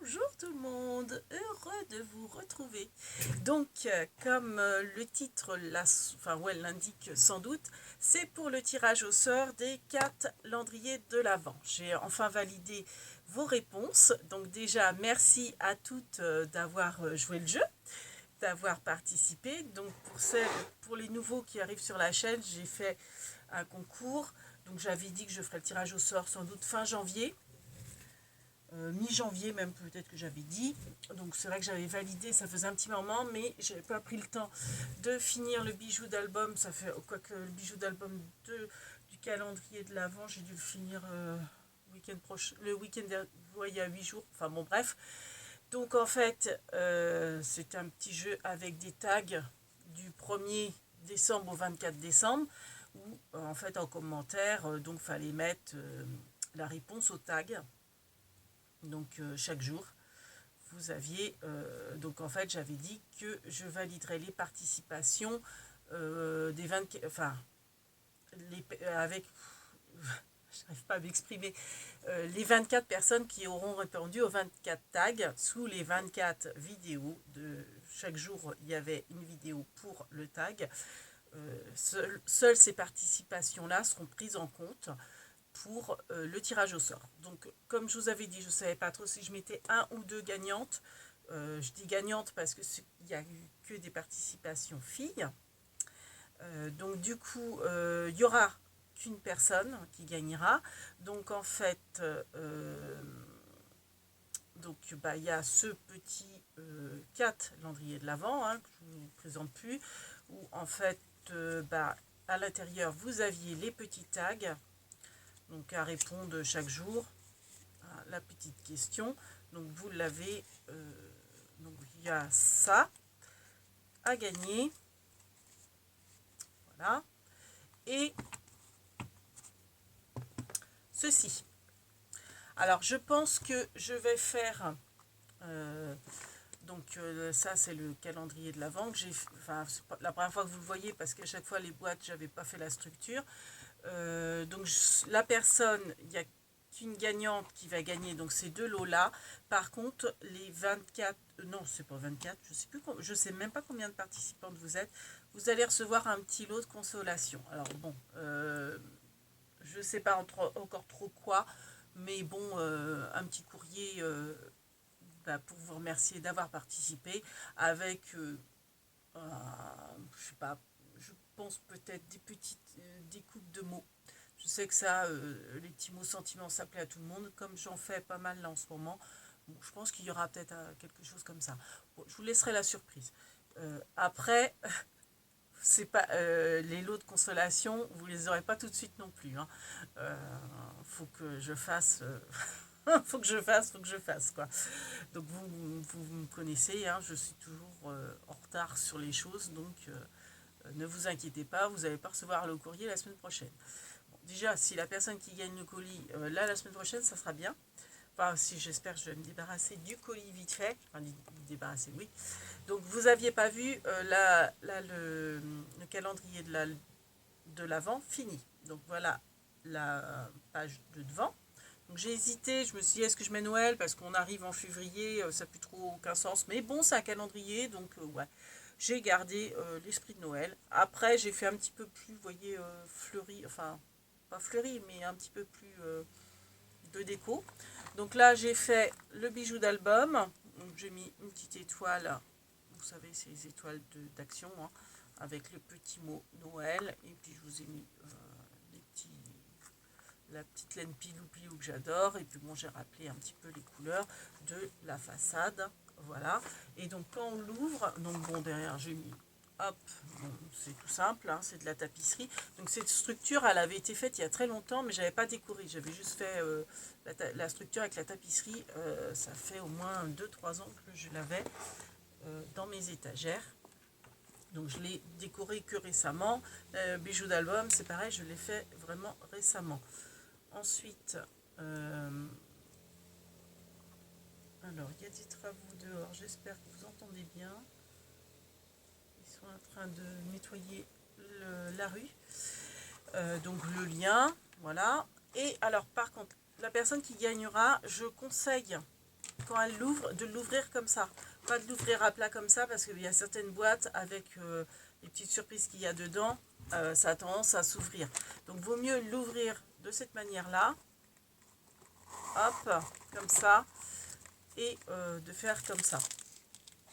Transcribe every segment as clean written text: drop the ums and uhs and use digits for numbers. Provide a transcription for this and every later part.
Bonjour tout le monde, heureux de vous retrouver. Donc, comme le titre l'indique sans doute, c'est pour le tirage au sort des calendriers de l'Avent. J'ai enfin validé vos réponses. Donc déjà, merci à toutes d'avoir joué le jeu, d'avoir participé. Donc pour les nouveaux qui arrivent sur la chaîne, j'ai fait un concours. Donc j'avais dit que je ferais le tirage au sort sans doute fin janvier. Mi-janvier même peut-être que j'avais dit. Donc c'est vrai que j'avais validé, ça faisait un petit moment, mais j'avais pas pris le temps de finir le bijou d'album. Ça fait quoique le bijou d'album du calendrier de l'Avent, j'ai dû le finir week-end prochain, le week-end il y a 8 jours. Enfin bon bref. Donc en fait c'est un petit jeu avec des tags du 1er décembre au 24 décembre où en fait en commentaire donc fallait mettre la réponse au tag. Donc chaque jour, vous aviez... donc en fait, j'avais dit que je validerais les participations des 24... Enfin, avec... Je n'arrive pas à m'exprimer. Les 24 personnes qui auront répondu aux 24 tags sous les 24 vidéos. Chaque jour, il y avait une vidéo pour le tag. Seules ces participations-là seront prises en compte pour le tirage au sort. Donc, comme je vous avais dit, je ne savais pas trop si je mettais un ou deux gagnantes. Je dis gagnantes parce qu'il n'y a eu que des participations filles. Donc, du coup, il n'y aura qu'une personne qui gagnera. Donc, en fait, il y a ce petit calendrier de l'Avent que je ne vous présente plus, où en fait, à l'intérieur, vous aviez les petits tags donc à répondre chaque jour à la petite question. Donc vous l'avez, donc il y a ça à gagner, voilà, et ceci. Alors je pense que je vais faire, ça c'est le calendrier de l'Avent que j'ai, enfin c'est pas la première fois que vous le voyez parce qu'à chaque fois les boîtes j'avais pas fait la structure. La personne, il y a qu'une gagnante qui va gagner, donc ces deux lots-là. Par contre, les 24, non, c'est pas 24, je sais même pas combien de participantes vous êtes. Vous allez recevoir un petit lot de consolation. Alors bon, je sais pas encore trop quoi, mais bon, un petit courrier pour vous remercier d'avoir participé avec, je sais pas, je pense peut-être des petites découpes de mots. Je sais que ça, les petits mots sentiments, ça plaît à tout le monde. Comme j'en fais pas mal là en ce moment, bon, je pense qu'il y aura peut-être quelque chose comme ça. Bon, je vous laisserai la surprise. Après, c'est pas les lots de consolation, vous les aurez pas tout de suite non plus. Hein. Faut que je fasse. Faut que je fasse quoi. Donc vous me connaissez, hein, je suis toujours en retard sur les choses, donc ne vous inquiétez pas, vous n'allez pas recevoir le courrier la semaine prochaine. Bon, déjà, si la personne qui gagne le colis, là, la semaine prochaine, ça sera bien. Enfin, si j'espère que je vais me débarrasser du colis vite fait. Enfin, débarrasser, oui. Donc, vous n'aviez pas vu le calendrier de l'Avent fini. Donc, voilà la page de devant. Donc, j'ai hésité, je me suis dit, est-ce que je mets Noël parce qu'on arrive en février, ça n'a plus trop aucun sens. Mais bon, c'est un calendrier, donc ouais. J'ai gardé l'esprit de Noël. Après, j'ai fait un petit peu plus, vous voyez, fleuri, enfin, pas fleuri, mais un petit peu plus de déco. Donc là, j'ai fait le bijou d'album. Donc j'ai mis une petite étoile, vous savez, c'est les étoiles d'action, hein, avec le petit mot Noël. Et puis je vous ai mis la petite laine pilou-pilou que j'adore. Et puis bon, j'ai rappelé un petit peu les couleurs de la façade. Voilà. Et donc quand on l'ouvre, donc bon, derrière j'ai mis, hop, bon, c'est tout simple, hein, c'est de la tapisserie. Donc cette structure, elle avait été faite il y a très longtemps, mais j'avais pas décoré. J'avais juste fait la structure avec la tapisserie. Ça fait au moins 2-3 ans que je l'avais dans mes étagères. Donc je l'ai décoré que récemment. Bijou d'album, c'est pareil, je l'ai fait vraiment récemment. Ensuite, alors il y a des travaux dehors, j'espère que vous entendez bien. Ils sont en train de nettoyer la rue. Donc le lien, voilà. Et alors par contre, la personne qui gagnera, je conseille quand elle l'ouvre, de l'ouvrir comme ça. Pas de l'ouvrir à plat comme ça, parce qu'il y a certaines boîtes avec les petites surprises qu'il y a dedans, ça a tendance à s'ouvrir. Donc vaut mieux l'ouvrir de cette manière-là, hop, comme ça, et de faire comme ça.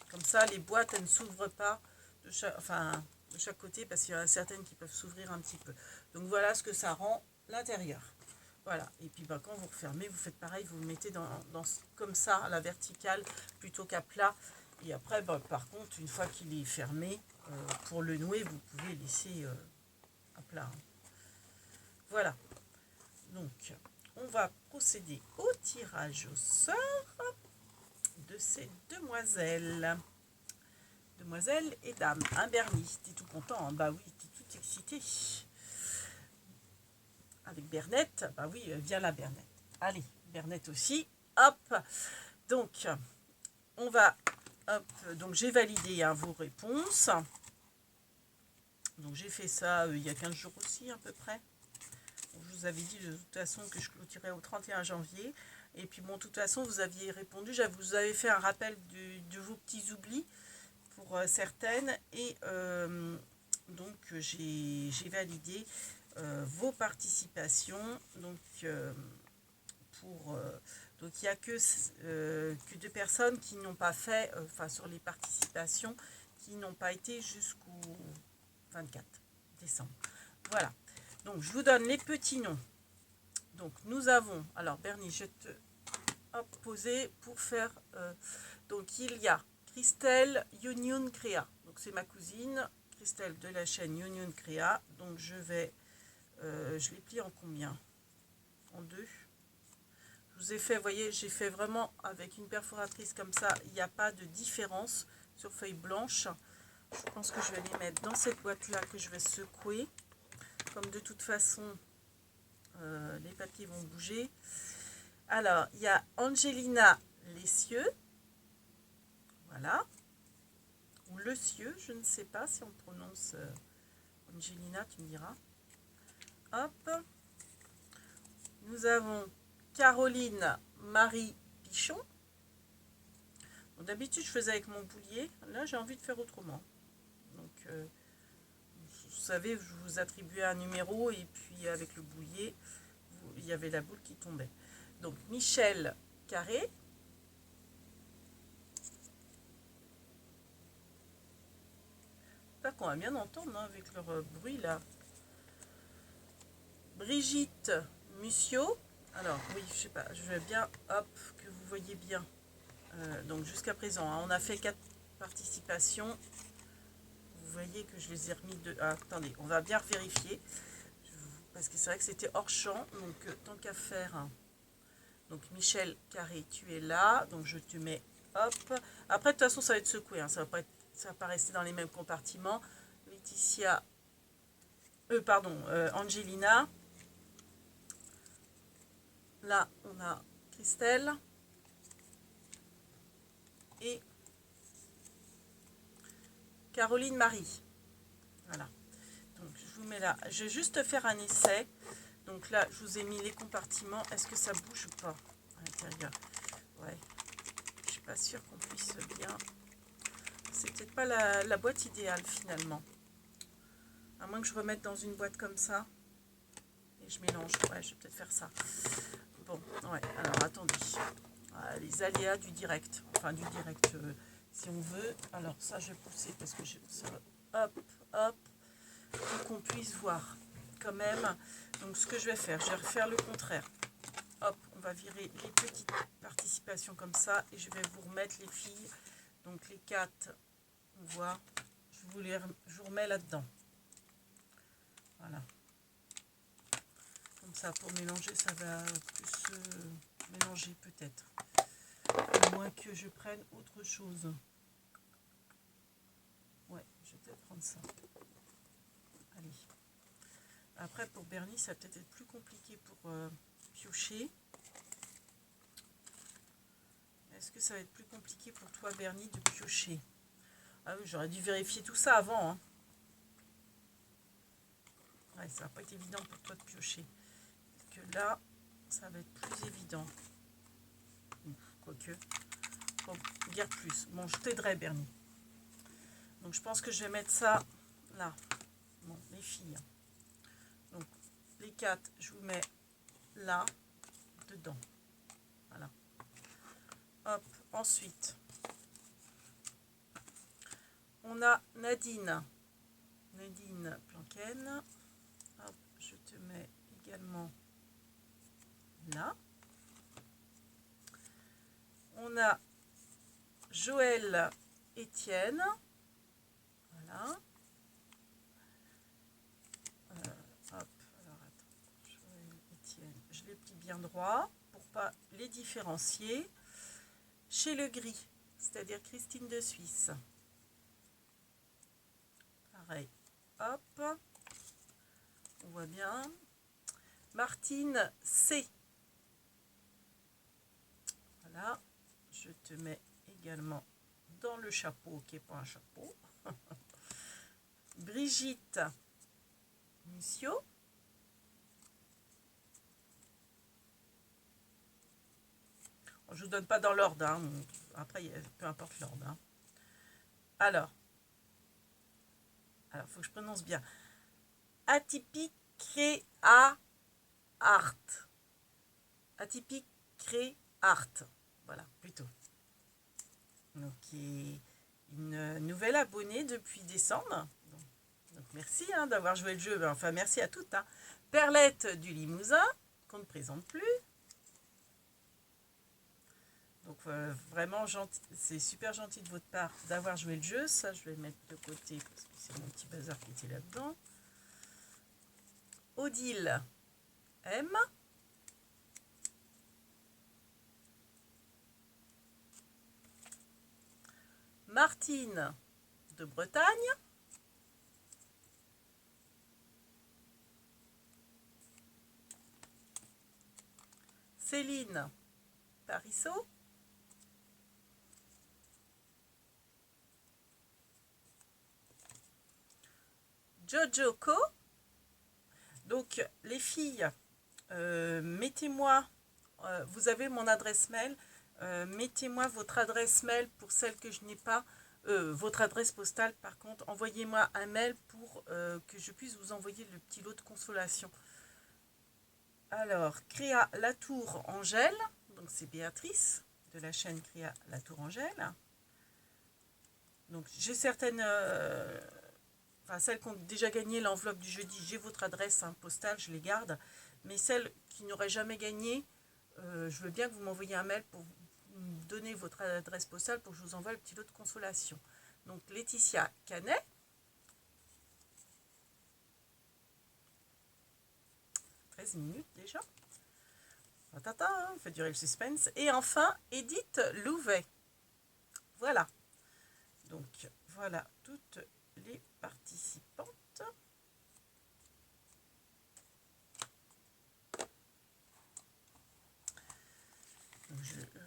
Comme ça, les boîtes, elles ne s'ouvrent pas de chaque côté, parce qu'il y en a certaines qui peuvent s'ouvrir un petit peu. Donc voilà ce que ça rend l'intérieur. Voilà, et puis quand vous refermez, vous faites pareil, vous le mettez comme ça, à la verticale, plutôt qu'à plat. Et après, par contre, une fois qu'il est fermé, pour le nouer, vous pouvez laisser à plat. Voilà, donc on va procéder au tirage au sort de ces demoiselles. Demoiselles et dames. Hein, Bernie, t'es tout content, hein? Bah oui, t'es tout excité. Avec Bernette, bah oui, viens là Bernette. Allez, Bernette aussi. Hop, donc on va, hop, donc j'ai validé vos réponses. Donc j'ai fait ça il y a 15 jours aussi à peu près. Donc, je vous avais dit de toute façon que je clôturais au 31 janvier. Et puis bon, de toute façon, vous aviez répondu, vous avais fait un rappel de vos petits oublis pour certaines. Et donc j'ai validé vos participations. Donc donc il n'y a que 2 personnes qui n'ont pas fait, sur les participations, qui n'ont pas été jusqu'au 24 décembre. Voilà. Donc je vous donne les petits noms. Donc nous avons, alors Bernie, je te poser pour faire, donc il y a Christelle Union Créa, donc c'est ma cousine, Christelle de la chaîne Union Créa, donc je les plie en combien? En 2. Je vous ai fait, vous voyez, j'ai fait vraiment avec une perforatrice comme ça, il n'y a pas de différence sur feuille blanche. Je pense que je vais les mettre dans cette boîte-là que je vais secouer. Comme de toute façon, les papiers vont bouger. Alors, il y a Angelina Lessieux. Voilà. Ou Lecieux, je ne sais pas si on prononce Angelina, tu me diras. Hop. Nous avons Caroline Marie Pichon. D'habitude, je faisais avec mon boulier. Là, j'ai envie de faire autrement. Donc, vous savez, je vous attribuais un numéro et puis avec le boulier, il y avait la boule qui tombait. Donc, Michel Carré. J'espère qu'on va bien entendre avec leur bruit là. Brigitte Mussio. Alors, oui, je sais pas, je vais bien, hop, que vous voyez bien. Donc, jusqu'à présent, on a fait 4 participations. Vous voyez que je les ai remis de... Ah, attendez, on va bien vérifier. Parce que c'est vrai que c'était hors champ. Donc, tant qu'à faire... Hein. Donc, Michel Carré, tu es là. Donc, je te mets... Hop. Après, de toute façon, ça va être secoué. Hein. Ça va pas rester dans les mêmes compartiments. Laetitia... Angelina. Là, on a Christelle. Et Caroline Marie. Voilà. Donc, je vous mets là. Je vais juste faire un essai. Donc là, je vous ai mis les compartiments. Est-ce que ça bouge ou pas à l'intérieur? Ouais. Je suis pas sûre qu'on puisse bien. C'est peut-être pas la boîte idéale finalement. À moins que je remette dans une boîte comme ça. Et je mélange. Ouais, je vais peut-être faire ça. Bon, ouais. Alors attendez. Ah, les aléas du direct. Enfin, du direct, si on veut. Alors ça, je vais pousser parce que hop, hop. Pour qu'on puisse voir quand même. Donc ce que je vais faire, je vais refaire le contraire. Hop, on va virer les petites participations comme ça et je vais vous remettre les filles. Donc les 4, on voit, je vous remets là-dedans. Voilà. Comme ça, pour mélanger, ça va plus mélanger peut-être. À moins que je prenne autre chose. Ouais, je vais peut-être prendre ça. Allez. Après, pour Bernie, ça va peut-être être plus compliqué pour piocher. Est-ce que ça va être plus compliqué pour toi, Bernie, de piocher? Ah oui, j'aurais dû vérifier tout ça avant. Hein. Ouais, ça va pas être évident pour toi de piocher. Parce que là, ça va être plus évident. quoique, faut dire plus. Bon, je t'aiderai, Bernie. Donc, je pense que je vais mettre ça là. Bon, les filles. Donc, les 4, je vous mets là, dedans. Voilà. Hop, ensuite, on a Nadine. Nadine Planken. Hop, je te mets également là. On a Joël Etienne. Voilà. Hop, alors attends. Joël Etienne. Je les plie bien droit pour pas les différencier. Chez le gris, c'est-à-dire Christine de Suisse. Pareil. Hop. On voit bien. Martine C. Voilà. Je te mets également dans le chapeau qui n'est pas un chapeau. Brigitte Missio. Je ne vous donne pas dans l'ordre. Hein. Après, peu importe l'ordre. Hein. Alors, il faut que je prononce bien. Atypique Créa Art. Atypique Cré Art. Voilà, plutôt. Donc, une nouvelle abonnée depuis décembre. Donc merci hein, d'avoir joué le jeu. Enfin, merci à toutes. Hein. Perlette du Limousin, qu'on ne présente plus. Donc, vraiment, c'est super gentil de votre part d'avoir joué le jeu. Ça, je vais le mettre de côté parce que c'est mon petit bazar qui était là-dedans. Odile M. Martine de Bretagne. Céline Parisot. Jojoko. Donc, les filles, mettez-moi, vous avez mon adresse mail, mettez-moi votre adresse mail pour celle que je n'ai pas, votre adresse postale par contre, envoyez-moi un mail pour que je puisse vous envoyer le petit lot de consolation. Alors, Créa Latour Angèle, donc c'est Béatrice de la chaîne Créa Latour Angèle. Donc j'ai certaines, enfin celles qui ont déjà gagné l'enveloppe du jeudi, j'ai votre adresse postale, je les garde. Mais celles qui n'auraient jamais gagné, je veux bien que vous m'envoyiez un mail pour me donner votre adresse postale pour que je vous envoie le petit lot de consolation. Donc Laetitia Canet. 13 minutes déjà. Tata, on fait durer le suspense. Et enfin, Edith Louvet. Voilà. Donc, voilà toutes les participantes.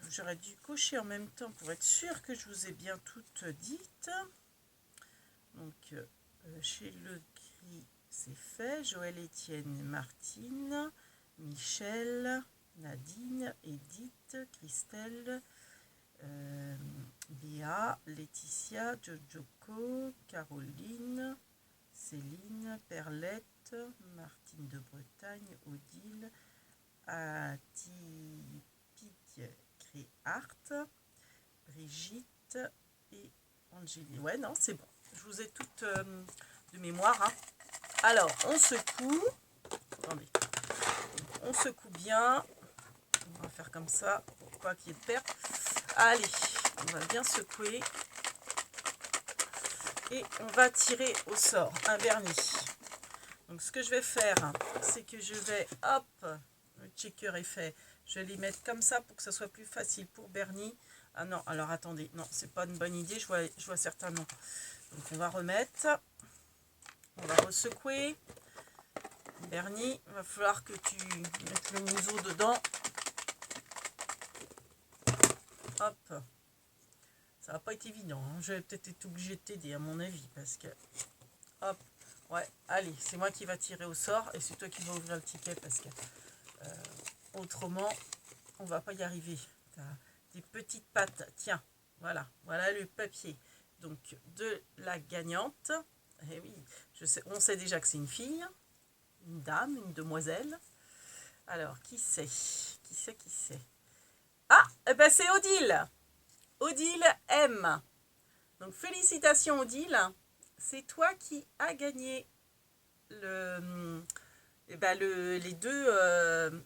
J'aurais dû cocher en même temps pour être sûr que je vous ai bien toutes dites. Donc, chez Le Gris, c'est fait. Joël, Étienne, Martine, Michel, Nadine, Edith, Christelle, Béa, Laetitia, Jojoko, Caroline, Céline, Perlette, Martine de Bretagne, Odile, Atypique Créart, Brigitte et Angélie. Ouais, non, c'est bon. Je vous ai toutes de mémoire. Hein. Alors, on secoue. Attendez. On secoue bien. On va faire comme ça pour pas qu'il y ait de perte. Allez, on va bien secouer. Et on va tirer au sort un vernis. Donc, ce que je vais faire, c'est que je vais, hop, le checker est fait. Je vais les mettre comme ça pour que ça soit plus facile pour Bernie. Ah non, alors attendez, non, c'est pas une bonne idée, je vois certains noms. Donc on va remettre, on va ressecouer. Bernie, il va falloir que tu mettes le museau dedans. Hop, ça va pas être évident, hein. Je vais peut-être être obligée de t'aider à mon avis, parce que, hop, ouais, allez, c'est moi qui va tirer au sort, et c'est toi qui vas ouvrir le ticket, parce que autrement, on va pas y arriver. des petites pattes. Tiens, voilà le papier. Donc, de la gagnante. Eh oui, on sait déjà que c'est une fille, une dame, une demoiselle. Alors, qui c'est? Qui c'est? Ah, eh ben c'est Odile. Odile M. Donc, félicitations Odile. C'est toi qui as gagné les deux,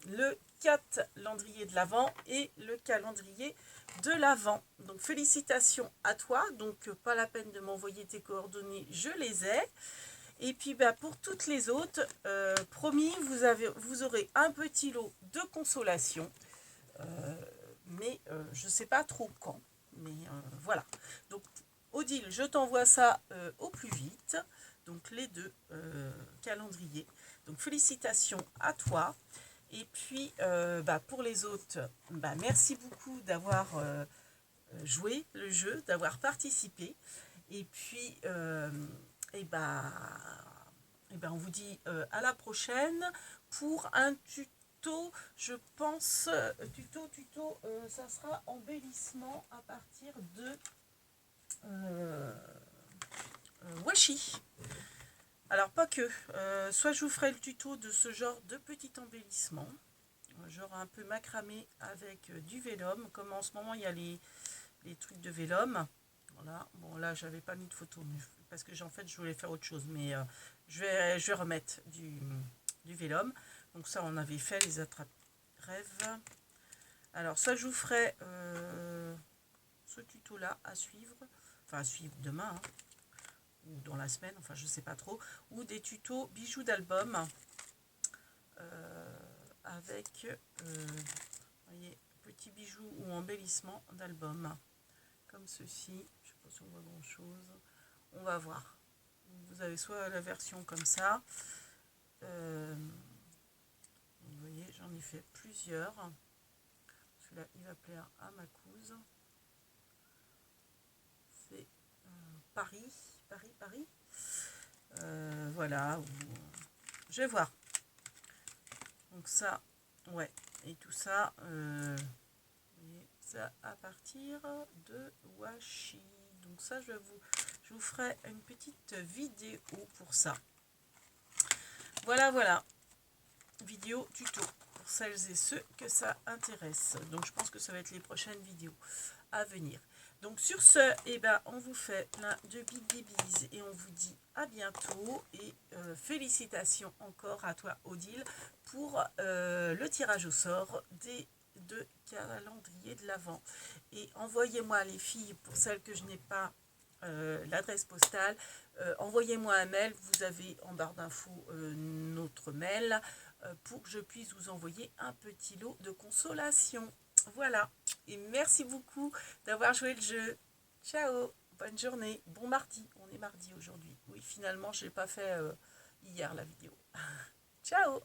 le calendrier de l'Avent et le calendrier de l'Avent. Donc félicitations à toi. Donc pas la peine de m'envoyer tes coordonnées, je les ai. Et puis pour toutes les autres, promis, vous aurez un petit lot de consolation. Mais je ne sais pas trop quand. Mais voilà. Donc Odile, je t'envoie ça au plus vite. Donc les deux calendriers. Donc félicitations à toi. Et puis pour les autres, merci beaucoup d'avoir joué le jeu, d'avoir participé. Et puis on vous dit à la prochaine pour un tuto. Je pense ça sera embellissement à partir de washi. Alors pas que, soit je vous ferai le tuto de ce genre de petit embellissement, genre un peu macramé avec du vélum, comme en ce moment il y a les trucs de vélum. Voilà, bon là j'avais pas mis de photo parce que en fait je voulais faire autre chose, mais je vais remettre du vélum. Donc ça on avait fait les attrape-rêves. Alors ça je vous ferai ce tuto là à suivre, enfin à suivre demain, hein, ou dans la semaine, enfin je sais pas trop, ou des tutos bijoux d'album avec voyez, petits bijoux ou embellissement d'album comme ceci. Je sais pas si on voit grand chose, on va voir. Vous avez soit la version comme ça, vous voyez j'en ai fait plusieurs. Celui-là il va plaire à ma couse, c'est Paris. Voilà, je vais voir. Donc ça, ouais, et tout ça, ça à partir de washi. Donc ça, je vous ferai une petite vidéo pour ça. Voilà, vidéo tuto pour celles et ceux que ça intéresse. Donc je pense que ça va être les prochaines vidéos à venir. Donc sur ce, on vous fait plein de big bises et on vous dit à bientôt. Et félicitations encore à toi Odile pour le tirage au sort des deux calendriers de l'Avent. Et envoyez-moi les filles, pour celles que je n'ai pas l'adresse postale, envoyez-moi un mail. Vous avez en barre d'infos notre mail pour que je puisse vous envoyer un petit lot de consolation. Voilà, et merci beaucoup d'avoir joué le jeu. Ciao, bonne journée, bon mardi. On est mardi aujourd'hui. Oui, finalement, je n'ai pas fait hier la vidéo. Ciao.